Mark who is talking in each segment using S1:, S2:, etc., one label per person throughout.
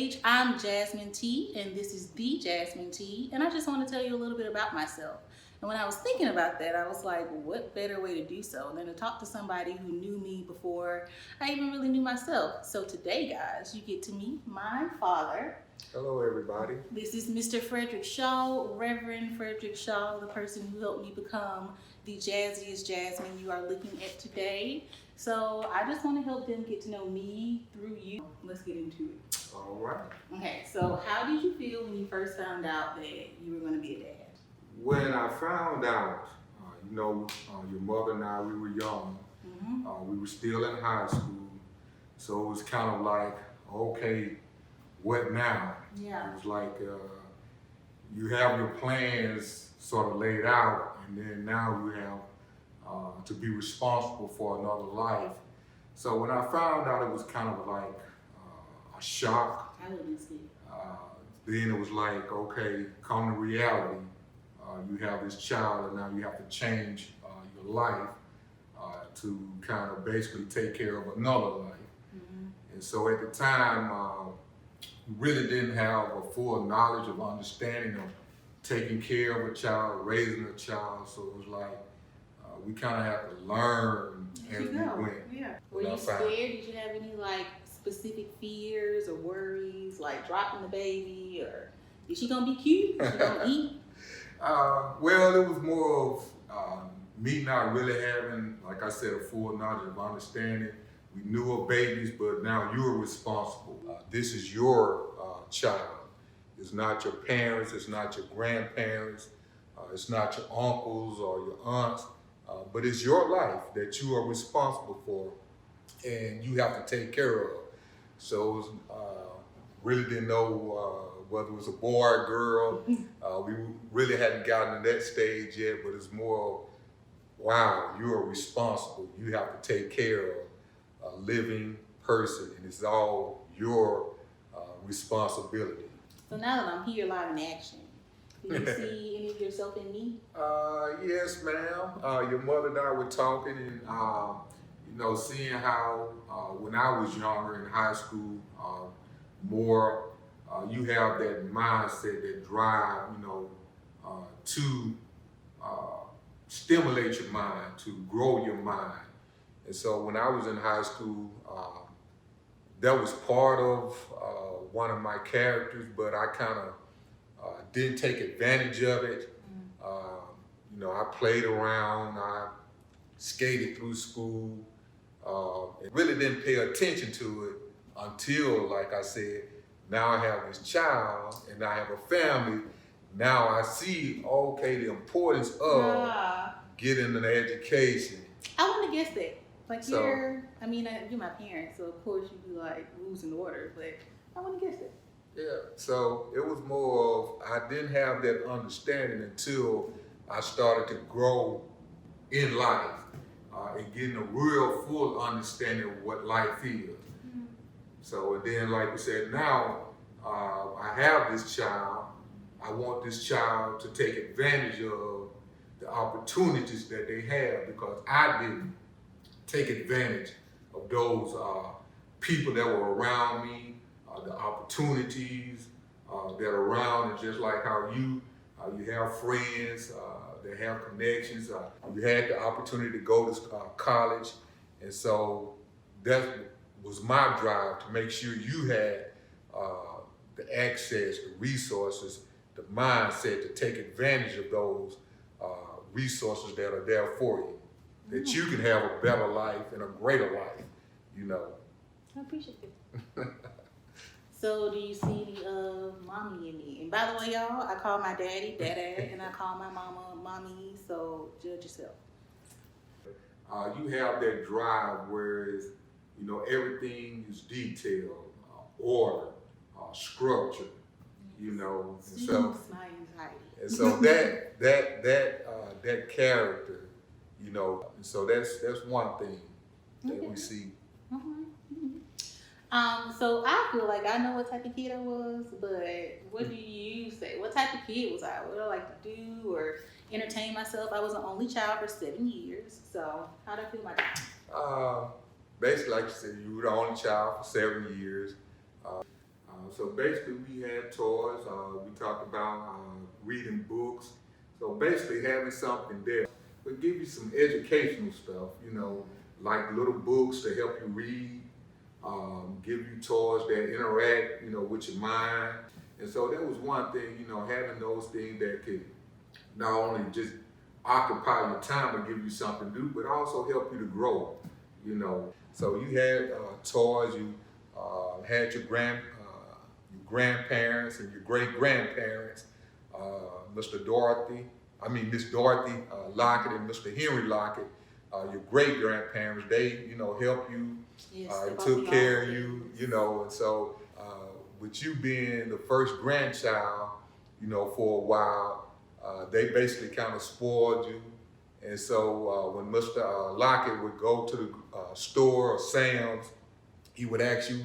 S1: page. I'm Jasmine T, and this is The Jasmine T, and I just want to tell you a little bit about myself. And when I was thinking about that, I was like, what better way to do so than to talk to somebody who knew me before I even really knew myself. So today, guys, you get to meet my father.
S2: Hello, everybody.
S1: This is Mr. Frederick Shaw, Reverend Frederick Shaw, the person who helped me become the jazziest Jasmine you are looking at today. So I just want to help them get to know me through you. Let's get into it.
S2: All right.
S1: Okay, so how did you feel when you first found out that you were going to be a dad?
S2: When I found out, your mother and I, we were young. We were still in high school. So it was kind of like, okay, what now?
S1: Yeah.
S2: It was like you have your plans sort of laid out, and then now you have to be responsible for another life. So when I found out, it was kind of like a shock.
S1: I wouldn't see.
S2: Then it was like, okay, come to reality. You have this child, and now you have to change your life to kind of basically take care of another life. And so at the time, really didn't have a full knowledge of understanding of taking care of a child, raising a child. So it was like we kind of had to learn as we went.
S1: Yeah. Were you scared? Did you have any like specific fears or worries, like dropping the baby, or is she gonna be cute? Is she gonna eat?
S2: Well, it was more of me not really having, like I said, a full knowledge of understanding. We knew of babies, but now you're responsible. This is your child. It's not your parents, it's not your grandparents, it's not your uncles or your aunts, but it's your life that you are responsible for and you have to take care of. So it was, really didn't know whether it was a boy or girl. We really hadn't gotten to that stage yet, but it's more, wow, you are responsible. You have to take care of a living person, and it's all your responsibility.
S1: So now that I'm here live in action, do you see any of yourself in me?
S2: Yes, ma'am. Your mother and I were talking, and seeing how when I was younger in high school, more you have that mindset, that drive, to stimulate your mind, to grow your mind. And so when I was in high school, that was part of one of my characters, but I kind of didn't take advantage of it. I played around, I skated through school, and really didn't pay attention to it until, like I said, now I have this child and I have a family. Now I see, okay, the importance of getting an education.
S1: I wouldn't have guessed that. Like you're my parents, so of course you'd be like rules and order, but I wouldn't guess it.
S2: Yeah, so it was more of, I didn't have that understanding until I started to grow in life and getting a real full understanding of what life is. So, and then like we said, now I have this child. I want this child to take advantage of the opportunities that they have, because I didn't take advantage of those people that were around me, the opportunities that are around, and just like how you have friends that have connections. You had the opportunity to go to college, and so that was my drive to make sure you had the access, the resources, the mindset to take advantage of those resources that are there for you, that you can have a better life and a greater life,
S1: I appreciate it. So do you see mommy in me? And by the way, y'all, I call my daddy, Dada, and I call my mama, Mommy, so judge yourself.
S2: You have that drive, whereas, everything is detailed, order, structure, and so,
S1: my anxiety.
S2: And so that character, and so that's one thing that we see.
S1: So I feel like I know what type of kid I was, but what do you say? What type of kid was I? What do I like to do or entertain myself? I was an only child for 7 years, so how do I feel about that?
S2: Basically, like you said, you were the only child for 7 years. So basically, we had toys. We talked about reading books. So basically, having something there would give you some educational stuff, like little books to help you read, give you toys that interact, with your mind. And so that was one thing, having those things that could not only just occupy your time and give you something to do, but also help you to grow. So you had toys, you had your grandparents and your great grandparents, Miss Dorothy Lockett and Mr. Henry Lockett, your great grandparents. They, helped you, took care of you, and so with you being the first grandchild, for a while, they basically kind of spoiled you. And so when Mr. Lockett would go to the store or Sam's, he would ask you,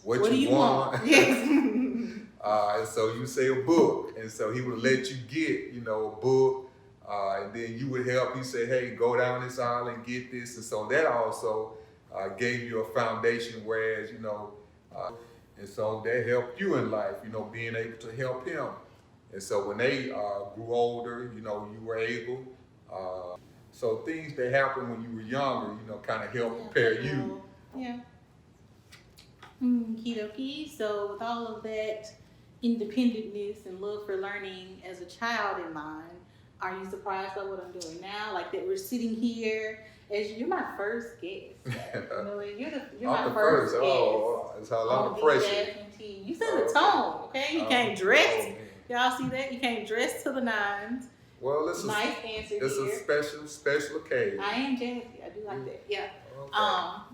S2: what you want.
S1: Yes.
S2: And so you say a book. And so he would let you get, a book. And then you would help. He say, hey, go down this aisle and get this. And so that also gave you a foundation, whereas, and so that helped you in life, being able to help him. And so when they grew older, you were able. So things that happened when you were younger, kind of helped prepare you.
S1: Yeah. Okie dokie. So with all of that independentness and love for learning as a child in mind, are you surprised by what I'm doing now? Like that we're sitting here as you're my first guest. You're my first guest.
S2: Oh, it's a lot of pressure.
S1: Jasmine T. You set the tone, okay? You came dressed. Y'all see that? You came dressed to the nines.
S2: Well, this
S1: nice answer
S2: here. This is a special occasion.
S1: I am Jazzy. I do like that. Yeah.
S2: Okay.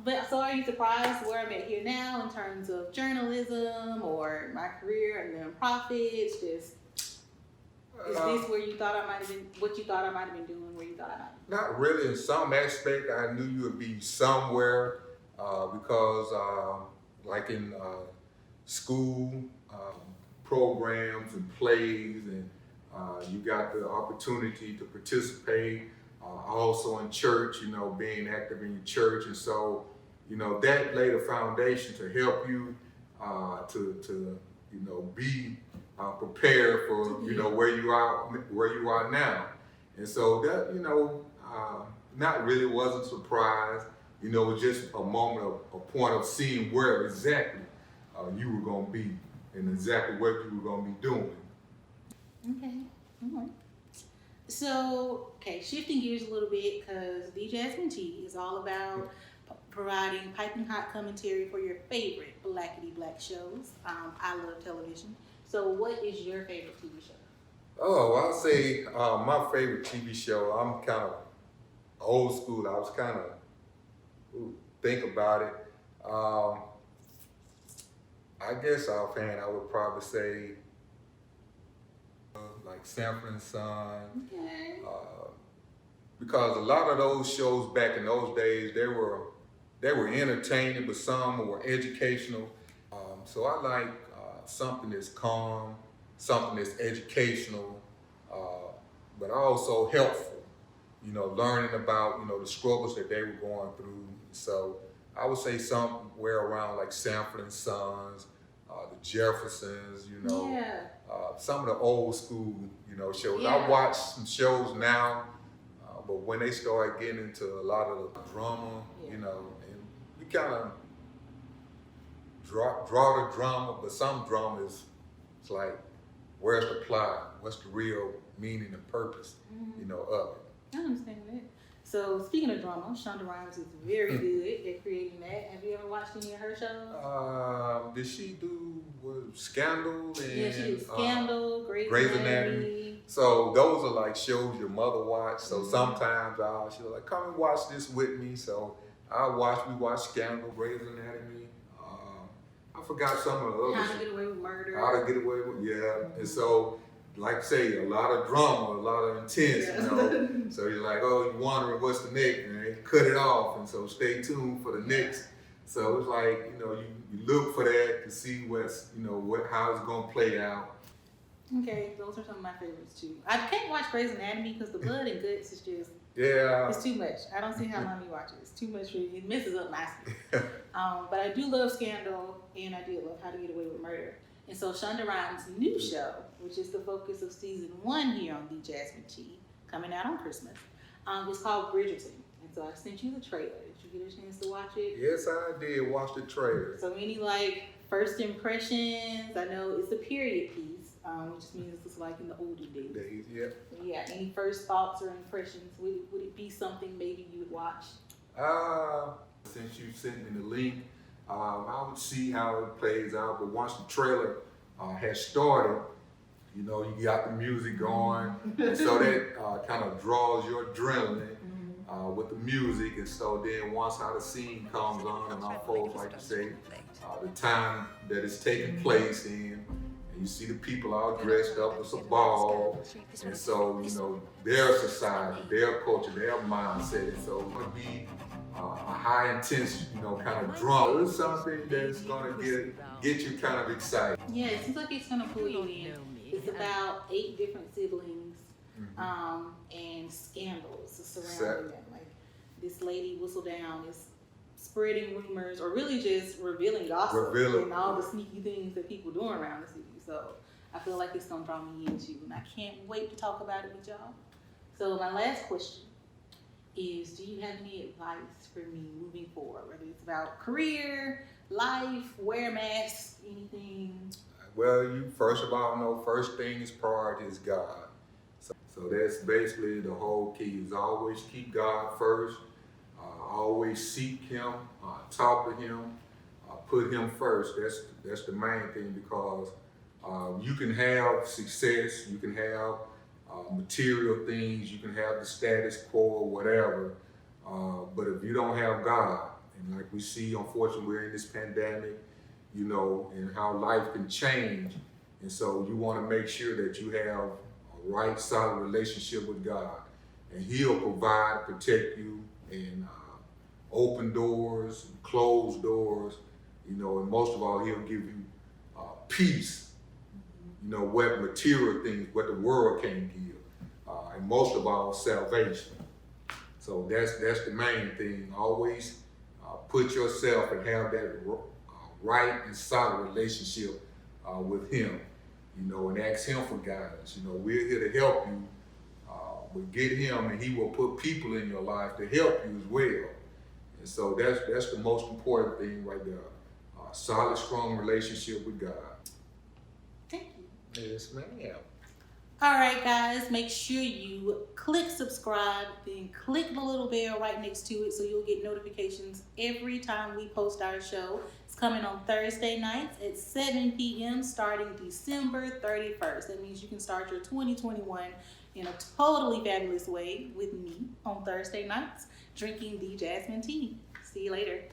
S1: But so are you surprised where I'm at here now in terms of journalism or my career and nonprofits? Is this where you thought I might have been? What you thought I might have been doing? Where you thought I might have been?
S2: Not really. In some aspect, I knew you would be somewhere because, like in school programs and plays, and you got the opportunity to participate. Also in church, being active in your church, and so that laid a foundation to help you to be prepared for where you are now. And so that not really wasn't surprised. It was just a moment, a point of seeing where exactly you were going to be and exactly what you were going to be doing.
S1: Okay. All right. So, shifting gears a little bit, because TheJasmineTea is all about providing piping hot commentary for your favorite blackity black shows. I love television. So what is your favorite TV show?
S2: Oh, I'll say my favorite TV show, I'm kind of old school. I was kind of, think about it. I guess offhand, I would probably say like Sanford and Son.
S1: Okay.
S2: Because a lot of those shows back in those days, they were entertaining, but some were educational. So I like something that's calm, something that's educational, but also helpful. Learning about the struggles that they were going through. So I would say somewhere around like Sanford and Sons, the Jeffersons, some of the old school, shows.
S1: Yeah.
S2: I watch some shows now, but when they start getting into a lot of the drama, and we kind of draw the drama, but some drama is, it's like, where's the plot? What's the real meaning and purpose, of it?
S1: I understand that. So speaking of drama, Shonda Rhimes is very good at creating that. Have you ever watched any of her shows?
S2: Did she do Scandal? And,
S1: yeah, she did Scandal, Grey's Anatomy.
S2: So those are like shows your mother watched. So sometimes she'll like, come and watch this with me. So we watch Scandal, Grey's Anatomy. I forgot some of the others.
S1: How to Get Away with Murder.
S2: How to Get Away with, yeah. And so, like I say, a lot of drama, a lot of intense, So you're like, oh, you're wondering what's the next, and they cut it off. And so stay tuned for the next. So it's like, you look for that to see what's, how it's going to play out.
S1: Okay, those are some of my favorites too. I can't watch Grey's Anatomy because the blood and guts is just
S2: Yeah.
S1: It's too much. I don't see how mommy watches. It's too much for me. It messes up my sleep. But I do love Scandal, and I did love How to Get Away with Murder. And so Shonda Rhimes' new show, which is the focus of season 1 here on The Jasmine T, coming out on Christmas, is called Bridgerton. And so I sent you the trailer. Did you get a chance to watch it?
S2: Yes, I did watch the trailer.
S1: So any like first impressions? I know it's a period piece, which just means it's like in the olden days.
S2: Yeah.
S1: Yeah. Any first thoughts or impressions? Would it be something maybe you would watch?
S2: Since you sent me the link, I would see how it plays out. But once the trailer has started, you know, you got the music going, and so that kind of draws your adrenaline with the music. And so then once how the scene comes on and unfolds, like you say, the time that it's taking place in, and you see the people all dressed up, it's a ball, and so, you know, their society, their culture, their mindset, and so it's gonna be a high intense, you know, kind of drama. It's something that's gonna get you kind of excited.
S1: Yeah, it seems like it's gonna pull you in. It's about 8 different siblings and scandals surrounding them. Like this lady Whistledown is spreading rumors or really just revealing gossip and all the sneaky things that people doing around the city. So I feel like it's gonna draw me in too, and I can't wait to talk about it with y'all. So my last question is, do you have any advice for me moving forward, whether it's about career, life, wear masks, anything?
S2: Well, you first of all know first thing is priority is God. So that's basically the whole key is always keep God first, always seek Him, talk to Him, put Him first. That's the main thing, because you can have success, you can have material things, you can have the status quo or whatever, but if you don't have God, and like we see, unfortunately, we're in this pandemic, you know, and how life can change, and so you want to make sure that you have a right, solid relationship with God, and He'll provide, protect you, and open doors, close doors, you know, and most of all, He'll give you peace. You know, what material things, what the world can't give, and most of all, salvation. So that's the main thing. Always put yourself and have that right and solid relationship with Him, you know, and ask Him for guidance. You know, we're here to help you, but get Him, and He will put people in your life to help you as well. And so that's the most important thing right there. Solid, strong relationship with God.
S1: Thank you.
S2: Yes, ma'am.
S1: All right, guys, make sure you click subscribe, then click the little bell right next to it so you'll get notifications every time we post our show. It's coming on Thursday nights at 7 p.m. starting December 31st. That means you can start your 2021 in a totally fabulous way with me on Thursday nights, drinking the Jasmine tea. See you later.